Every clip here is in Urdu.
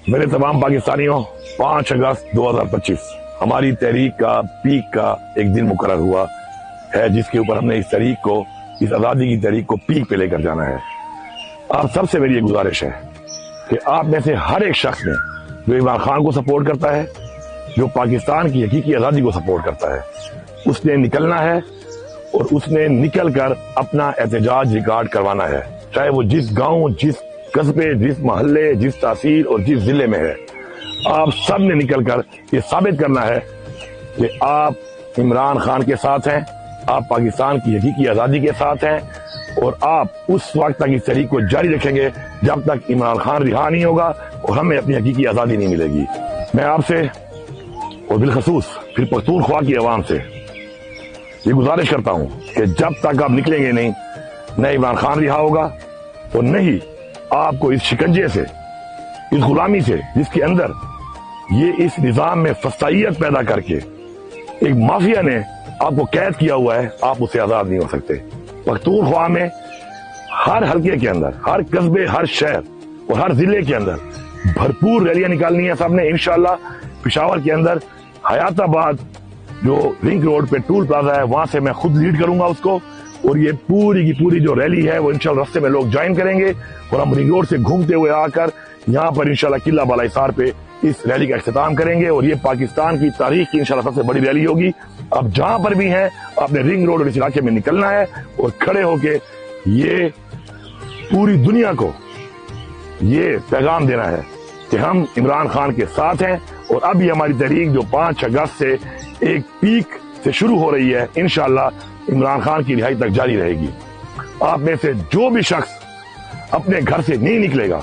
میرے تمام پاکستانیوں، 5 اگست 2025 ہماری تحریک کا پیک کا ایک دن مقرر ہوا ہے، جس کے اوپر ہم نے اس آزادی کی تحریک کو پیک پہ لے کر جانا ہے۔ آپ سب سے میری یہ گزارش ہے کہ آپ میں سے ہر ایک شخص نے جو عمران خان کو سپورٹ کرتا ہے، جو پاکستان کی حقیقی آزادی کو سپورٹ کرتا ہے، اس نے نکلنا ہے اور اس نے نکل کر اپنا احتجاج ریکارڈ کروانا ہے، چاہے وہ جس گاؤں، جس قصبے، جس محلے، جس تحصیل اور جس ضلع میں ہے۔ آپ سب نے نکل کر یہ ثابت کرنا ہے کہ آپ عمران خان کے ساتھ ہیں، آپ پاکستان کی حقیقی آزادی کے ساتھ ہیں، اور آپ اس وقت تک اس تحریک کو جاری رکھیں گے جب تک عمران خان رہا نہیں ہوگا اور ہمیں اپنی حقیقی آزادی نہیں ملے گی۔ میں آپ سے اور بالخصوص پھر پختونخوا کی عوام سے یہ گزارش کرتا ہوں کہ جب تک آپ نکلیں گے نہیں، نہ عمران خان رہا ہوگا اور نہ ہی آپ کو اس شکنجے سے، اس غلامی سے، جس کے اندر یہ اس نظام میں فسائیت پیدا کر کے ایک مافیا نے آپ کو قید کیا ہوا ہے، آپ اس سے آزاد نہیں ہو سکتے۔ پختونخوا میں ہر حلقے کے اندر، ہر قصبے، ہر شہر اور ہر ضلع کے اندر بھرپور ریلیاں نکالنی ہیں سب نے انشاءاللہ۔ پشاور کے اندر حیات آباد جو رنگ روڈ پہ ٹول پلازا ہے، وہاں سے میں خود لیڈ کروں گا اس کو، اور یہ پوری کی پوری جو ریلی ہے وہ انشاءاللہ رستے میں لوگ جوائن کریں گے، اور ہم رنگ روڈ سے گھومتے ہوئے آ کر یہاں پر انشاءاللہ قلعہ بالا حصار پہ اس ریلی کا اختتام کریں گے، اور یہ پاکستان کی تاریخ کی انشاءاللہ سب سے بڑی ریلی ہوگی۔ اب جہاں پر بھی ہیں آپ نے رنگ روڈ اور اس علاقے میں نکلنا ہے اور کھڑے ہو کے یہ پوری دنیا کو یہ پیغام دینا ہے کہ ہم عمران خان کے ساتھ ہیں، اور اب یہ ہماری تحریک جو 5 اگست سے ایک پیک سے شروع ہو رہی ہے، انشاءاللہ عمران خان کی رہائی تک جاری رہے گی۔ آپ میں سے جو بھی شخص اپنے گھر سے نہیں نکلے گا،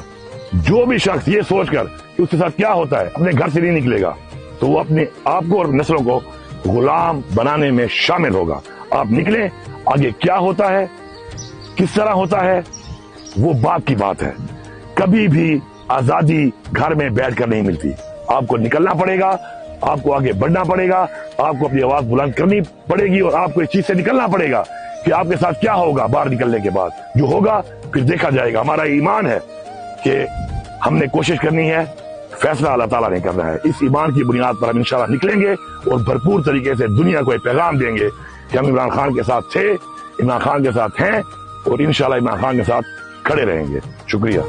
جو بھی شخص یہ سوچ کر کہ اس کے ساتھ کیا ہوتا ہے اپنے گھر سے نہیں نکلے گا، تو وہ اپنے آپ کو اور نسلوں کو غلام بنانے میں شامل ہوگا۔ آپ نکلیں، آگے کیا ہوتا ہے، کس طرح ہوتا ہے، وہ بات کی بات ہے۔ کبھی بھی آزادی گھر میں بیٹھ کر نہیں ملتی، آپ کو نکلنا پڑے گا، آپ کو آگے بڑھنا پڑے گا، آپ کو اپنی آواز بلند کرنی پڑے گی، اور آپ کو اس چیز سے نکلنا پڑے گا کہ آپ کے ساتھ کیا ہوگا باہر نکلنے کے بعد۔ جو ہوگا پھر دیکھا جائے گا۔ ہمارا ایمان ہے کہ ہم نے کوشش کرنی ہے، فیصلہ اللہ تعالیٰ نے کرنا ہے۔ اس ایمان کی بنیاد پر ہم انشاءاللہ نکلیں گے اور بھرپور طریقے سے دنیا کو ایک پیغام دیں گے کہ ہم عمران خان کے ساتھ تھے، عمران خان کے ساتھ ہیں، اور انشاءاللہ عمران خان کے ساتھ کھڑے رہیں گے۔ شکریہ۔